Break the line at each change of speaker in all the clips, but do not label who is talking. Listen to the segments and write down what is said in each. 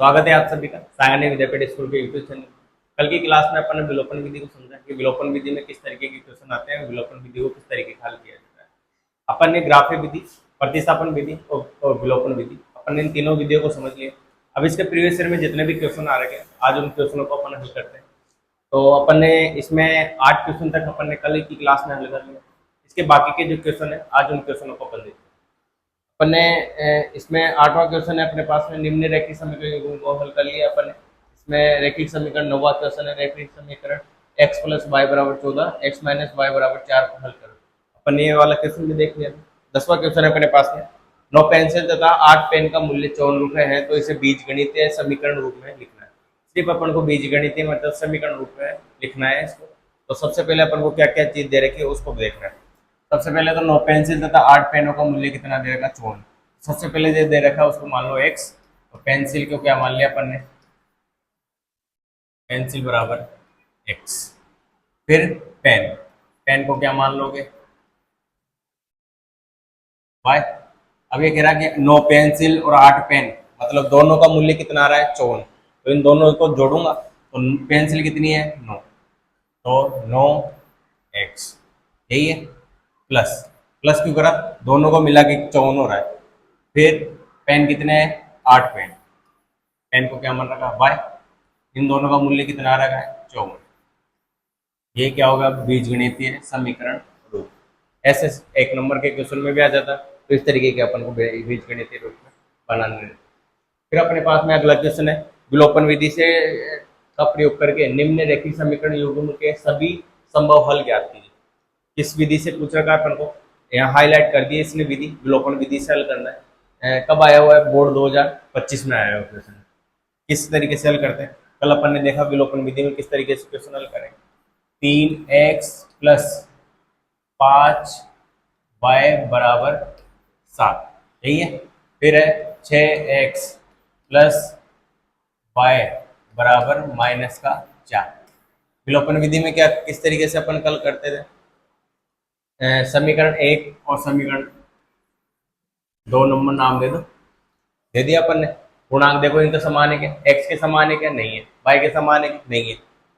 स्वागत है आप सभी का सागानी विद्यापीठ स्कूल के यूट्यूब चैनल। कल की क्लास में अपन ने विलोपन विधि को समझा कि विलोपन विधि में किस तरीके के क्वेश्चन आते हैं, विलोपन विधि को किस तरीके का हल किया जाता है। अपन ने ग्राफी विधि, प्रतिस्थापन विधि और विलोपन विधि, अपन ने इन तीनों विधियों को समझ लिया। अब इसके प्रीवियस ईयर में जितने भी क्वेश्चन आ रहे हैं आज उन क्वेश्चनों को अपन हल करते हैं। तो अपन ने इसमें 8 क्वेश्चन तक अपन ने कल की क्लास में हल कर लिया। इसके बाकी के जो क्वेश्चन है आज उन क्वेश्चनों को अपन देखते हैं। अपन ने इसमें 8वां क्वेश्चन है अपने पास में निम्न रैखिक समीकरण को हल कर लिया अपन ने। इसमें रैखिक समीकरण 9वां क्वेश्चन है रैखिक समीकरण x + y = 14 x - y = 4 को हल करो। अपन ने ये वाला क्वेश्चन भी देख लिया। 10वां क्वेश्चन है अपने पास में 9 पेंसिल तथा 8 पेन का मूल्य 54 रुपये है, तो इसे बीजगणितीय समीकरण रूप में लिखना है। सिर्फ अपन को बीजगणितीय मतलब समीकरण रूप में लिखना है इसको। तो सबसे पहले अपन को क्या क्या चीज दे रखी है उसको देखना है। सबसे पहले तो 9 पेंसिल तथा 8 पेनों का मूल्य कितना दे रखा 54। सबसे पहले जो दे रखा है उसको मान लो x, तो पेंसिल को क्या मान लिया अपन ने, पेंसिल बराबर x। फिर पेन, पेन को क्या मान लोगे y। अब ये कह रहा है कि 9 पेंसिल और 8 पेन मतलब दोनों का मूल्य कितना आ रहा है 54। तो इन दोनों को जोड़ूंगा तो पेंसिल कितनी है 9, तो 9x यही है। प्लस प्लस क्यों करा, दोनों को मिला के 54 हो रहा है। फिर पेन कितने हैं 8 पेन, पेन को क्या मान रखा y। इन दोनों का मूल्य कितना आ रहा है 54। ये क्या होगा बीजगणितीय समीकरण रूप। ऐसे एक नंबर के क्वेश्चन में भी आ जाता, तो इस तरीके के अपन को बीजगणितीय रूप में बनाने। फिर अपने पास में अगला क्वेश्चन है विलोपन विधि से का प्रयोग करके निम्न रैखिक समीकरण युग्म के सभी संभव हल ज्ञात कीजिए। किस विधि से पूछ रखा है अपन को, यहाँ हाईलाइट कर दिया इसने विधि, विलोपन विधि से हल करना है। कब आया हुआ है, बोर्ड 2025 में आया हुआ क्वेश्चन। किस तरीके से हल करते हैं, कल अपन ने देखा विलोपन विधि में किस तरीके से क्वेश्चन हल करेंगे। 3x + 5y = 7 यही है। फिर है 6x + y = -4। विलोपन विधि में क्या किस तरीके से अपन कल करते थे, समीकरण 1 और समीकरण 2 नंबर नाम दे दिया अपन ने। गुणांक देखो इनका समान है क्या, x के समान है क्या, नहीं है। y के समान है क्या, नहीं है।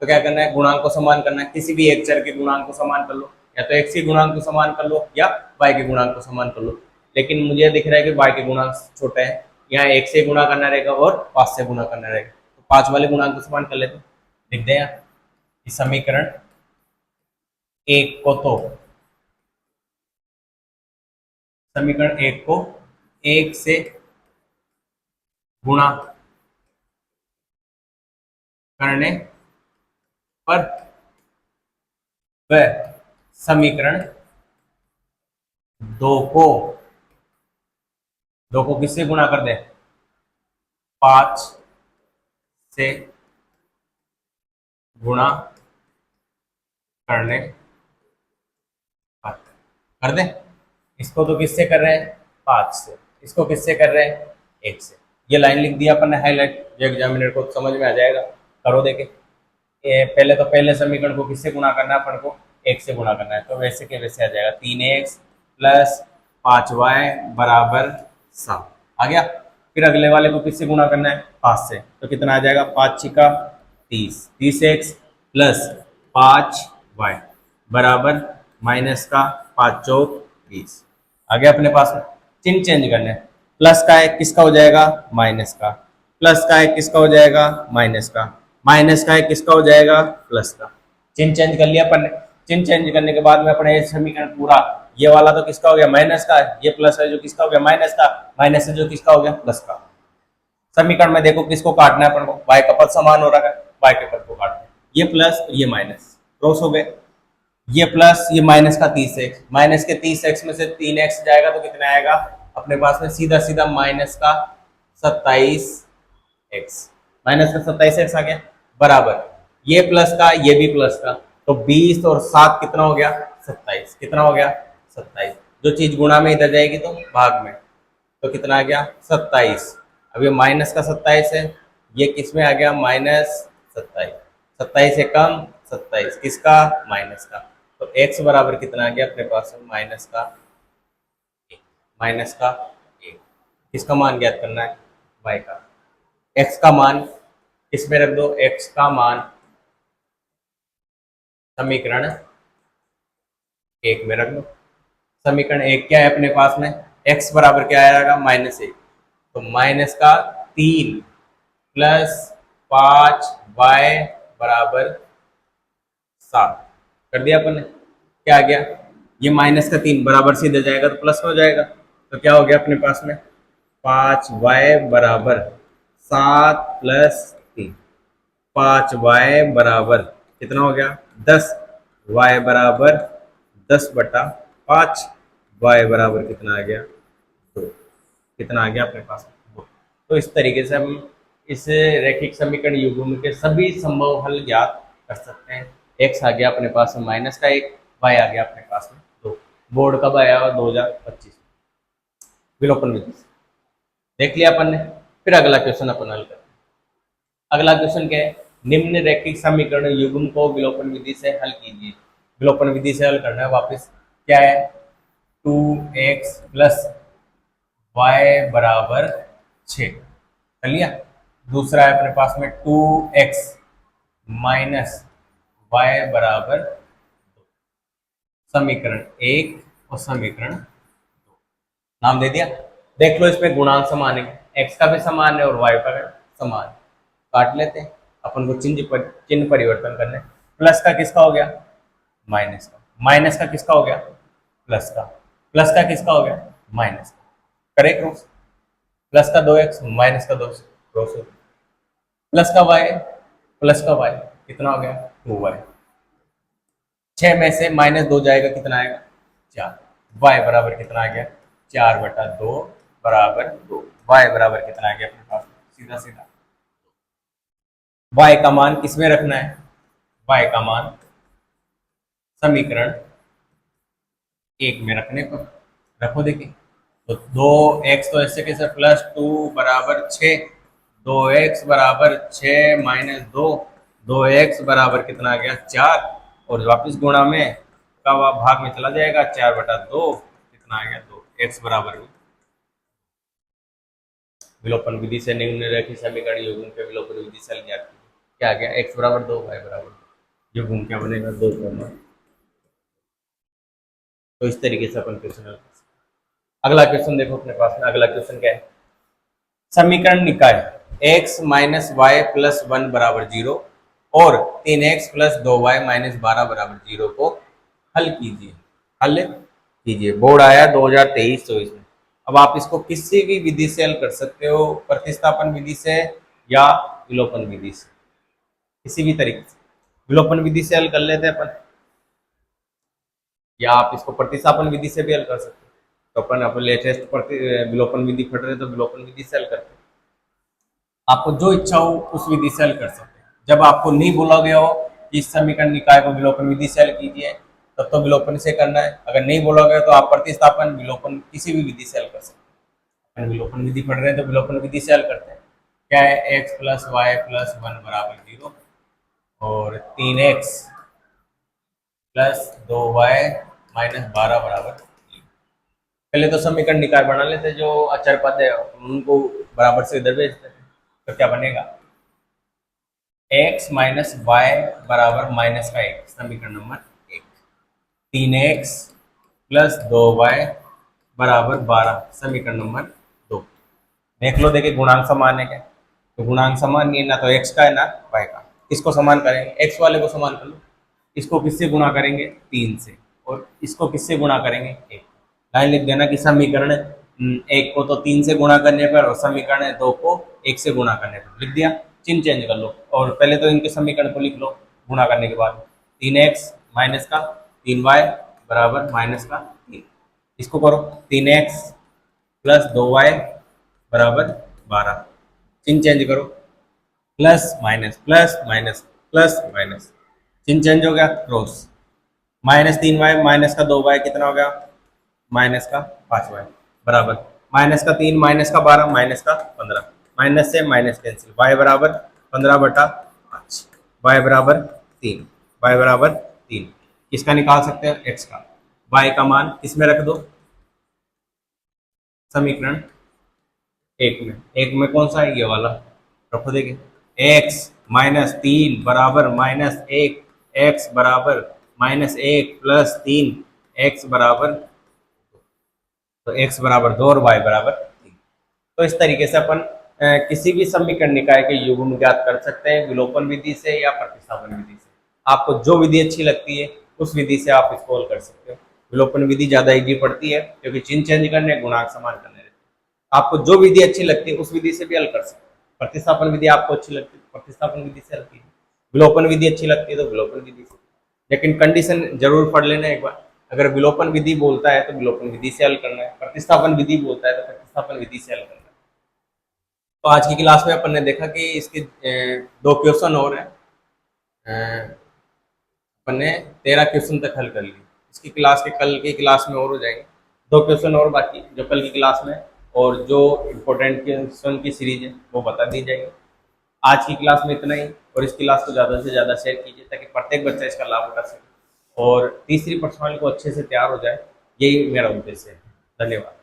तो क्या करना है, गुणांक को समान करना है। किसी भी एक चर के गुणांक को समान कर लो, या तो x के गुणांक को समान कर लो या y के गुणांक को समान कर लो। लेकिन मुझे दिख रहा है कि y के गुणांक छोटे हैं, यहाँ 1 से गुणा करना रहेगा और 5 से गुणा करना रहेगा। तो 5 वाले गुणांक को समान कर लेते, लिख दे यहाँ इस समीकरण 1 को, तो समीकरण 1 को 1 से गुणा करने पर वह समीकरण 2 को किससे गुणा कर दे, 5 से गुणा करने पर कर दे। इसको तो किससे कर रहे हैं 5 से, इसको किससे कर रहे हैं 1 से। ये लाइन लिख दिया अपन ने हाईलाइट, जो एग्जामिनर को समझ में आ जाएगा। करो देखे, पहले तो पहले समीकरण को किससे गुणा करना है अपन को 1 से गुणा करना है, तो वैसे के वैसे आ जाएगा 3x + 5y = 7 आ गया। फिर अगले वाले को किससे गुणा करना है 5 से, तो कितना आ जाएगा 5 × 30, 30x + 5y = -5 × 30 आ गया अपने पास में। चिन्ह चेंज करना है, प्लस का है किसका हो जाएगा माइनस का, प्लस का है किसका हो जाएगा माइनस का, माइनस का है किसका हो जाएगा प्लस का। चिन्ह चेंज कर लिया अपन ने। चिन्ह चेंज करने के बाद में अपने ये समीकरण पूरा, ये वाला तो किसका हो गया माइनस का है, ये प्लस है जो किसका हो गया माइनस का, माइनस है जो किसका हो गया प्लस का। समीकरण में देखो किसको काटना है अपन को, y का पद समान हो रहा है, y के पद को काटना है। ये प्लस और ये माइनस क्रॉस हो गए, ये प्लस ये माइनस का 30x, माइनस के 30x में से 3x जाएगा तो कितना आएगा अपने पास में, सीधा सीधा माइनस का 27x, माइनस का 27x आ गया बराबर ये प्लस का ये भी प्लस का, तो 20 और 7 कितना हो गया 27, कितना हो गया 27। जो चीज गुणा में इधर जाएगी तो भाग में, तो कितना आ गया 27। अब ये माइनस का 27 है, ये किस में आ गया -27, 27 से कम 27 किसका माइनस का, तो x बराबर कितना आ गया अपने पास में माइनस का 1। किसका मान ज्ञात करना है y का। x का मान किस में रख दो, x का मान समीकरण एक में रख दो। समीकरण एक क्या है अपने पास में, x बराबर क्या आएगा, -1, तो माइनस का 3 प्लस 5y बराबर 7 कर दिया अपन ने। क्या आ गया, ये माइनस का 3 बराबर सीधे जाएगा तो प्लस में हो जाएगा, तो क्या हो गया अपने पास में 5y बराबर 7 प्लस 3, 5y बराबर कितना हो गया 10, y बराबर 10/5, y बराबर कितना आ गया 2, कितना आ गया अपने पास में 2। तो इस तरीके से हम इस रैखिक समीकरण युग्म के सभी संभव हल ज्ञात कर सकते हैं। x आ गया अपने पास में -1, y आ गया अपने पास में 2। बोर्ड कब आया हुआ 2025 विलोपन विधि से। देख लिया अपन ने। फिर अगला क्वेश्चन अपन हल करते हैं। अगला क्वेश्चन क्या है, निम्न रैखिक समीकरण युग्म को विलोपन विधि से हल कीजिए। विलोपन विधि से हल करना है वापस, क्या है 2x प्लस y बराबर 6 कर लिया। दूसरा है अपने पास में 2x माइनस y बराबर 2, समीकरण एक और समीकरण 2 नाम दे दिया। देख लो इसमें गुणांक समान है, x का भी समान है और y का भी समान है। काट लेते हैं, अपन को चिन्ह परिवर्तन करने। प्लस का किसका हो गया, माइनस का, माइनस का किसका हो गया, प्लस का, प्लस का किसका हो गया, माइनस का। करें क्रॉस, प्लस का 2x माइनस का 2 क्रॉस हो गया, प्लस का y प्लस का y कितना हो गया 2y, 6 में से -2 जाएगा कितना आएगा 4, y बराबर कितना आ गया 4/2 बराबर 2, y बराबर कितना आ गया अपने पास सीधा सीधा। y का मान किसमें रखना है, y का मान समीकरण एक में रखने को रखो। देखिए तो 2x तो ऐसे कैसे +2 बराबर 6, 2x बराबर 6 - 2, 2x बराबर कितना आ गया 4, और वापिस गुणा में का भाग में चला जाएगा 4/2 कितना आ गया 2, x बराबर विलोपन विधि से निम्न रैखिक समीकरण युग्म के विलोपन विधि से ज्ञात कीजिए। क्या आ गया x बराबर 2, y बराबर 2, युग्म क्या बनेगा 2। तो इस तरीके से अपन क्वेश्चन हल कर सकते हैं। अगला क्वेश्चन देखो अपने पास में। अगला क्वेश्चन क्या है, समीकरण निकाय x माइनस वाई प्लस 1 बराबर 0 और 3x प्लस 2y माइनस 12 बराबर 0 को हल कीजिए। हल कीजिए। बोर्ड आया 2023-24 में। अब आप इसको किसी भी विधि से हल कर सकते हो, प्रतिस्थापन विधि से या विलोपन विधि से, किसी भी तरीके से। विलोपन विधि से हल कर लेते हैं अपन, या आप इसको प्रतिस्थापन विधि से भी हल कर सकते हो। तो अपन लेटेस्ट विलोपन विधि पढ़ रहे तो विलोपन विधि से हल करते हैं। आपको जो इच्छा हो उस विधि से हल कर सकते हैं। जब आपको नहीं बोला गया हो कि इस समीकरण निकाय को विलोपन विधि से हल कीजिए, तब तो विलोपन से करना है। अगर नहीं बोला गया तो आप प्रतिस्थापन विलोपन किसी भी विधि से हल कर सकते हैं। अपन विलोपन विधि पढ़ रहे हैं तो विलोपन विधि से हल करते हैं। क्या है x प्लस वाई प्लस 1 बराबर 0 और 3x प्लस 2y माइनस 12 बराबर 0। पहले तो समीकरण निकाय बना लेते, जो अचर पद है उनको बराबर से इधर भेजते हैं। तो क्या बनेगा x माइनस वाई बराबर माइनस का 1, समीकरण नंबर 1। 3x प्लस 2y बराबर 12, समीकरण नंबर 2। देख लो, देखिए गुणांक समान है क्या, तो गुणांक समान नहीं है, ना तो x का है ना y का। इसको समान करेंगे, x वाले को समान कर लो। इसको किससे गुणा करेंगे 3 से, और इसको किससे गुणा करेंगे 1। लाइन लिख देना कि समीकरण 1 को तो 3 से गुणा करने पर और समीकरण 2 को 1 से गुणा करने पर। लिख दिया, चिन्ह चेंज कर लो, और पहले तो इनके समीकरण को लिख लो गुणा करने के बाद। 3x माइनस का 3y बराबर माइनस का 3। इसको करो 3x प्लस 2y बराबर 12, चिन्ह चेंज करो, plus minus plus minus plus minus, चिन्ह चेंज हो गया, क्रॉस। -3y माइनस का 2y कितना हो गया माइनस का 5y बराबर माइनस का 3 माइनस का 12 माइनस का 15, माइनस से माइनस कैंसिल, y बराबर 15/5, y बराबर 3, y बराबर 3। किसका निकाल सकते हैं x का। y का मान किसमें रख दो, समीकरण एक में। एक में कौन सा है, ये वाला रखो देखिए, एक्स माइनस 3 बराबर माइनस 1, एक्स बराबर माइनस 1 प्लस 3, एक्स बराबर, तो एक्स बराबर 2 और वाई बराबर 3। तो इस तरीके से अपन किसी भी समीकरण निकाय के युग्म ज्ञात कर सकते हैं विलोपन विधि से या प्रतिस्थापन विधि से। आपको जो विधि अच्छी लगती है उस विधि से आप इसको हल कर सकते हो। विलोपन विधि ज्यादा इजी पड़ती है क्योंकि चिन्ह चेंज करने, गुणांक समान करने रहते हैं। आपको जो विधि अच्छी लगती है उस विधि से भी हल कर सकते हैं। प्रतिस्थापन विधि आपको अच्छी लगती है तो प्रतिस्थापन विधि से हल कीजिए, विलोपन विधि अच्छी लगती है तो विलोपन विधि से। लेकिन कंडीशन जरूर पढ़ लेना एक बार, अगर विलोपन विधि बोलता है तो विलोपन विधि से हल करना है, प्रतिस्थापन विधि बोलता है तो प्रतिस्थापन विधि से हल करना है। तो आज की क्लास में अपन ने देखा कि इसके दो क्वेश्चन और हैं। अपन ने 13 क्वेश्चन तक हल कर लिए। इसकी क्लास के कल की क्लास में और हो जाएंगे दो क्वेश्चन और बाकी, जो कल की क्लास में, और जो इम्पोर्टेंट क्वेश्चन की सीरीज है वो बता दी जाएगी। आज की क्लास में इतना ही, और इस क्लास को ज़्यादा से ज़्यादा शेयर कीजिए ताकि प्रत्येक बच्चा इसका लाभ उठा सके और तीसरी पर्सनल को अच्छे से तैयार हो जाए। यही मेरा उद्देश्य है। धन्यवाद।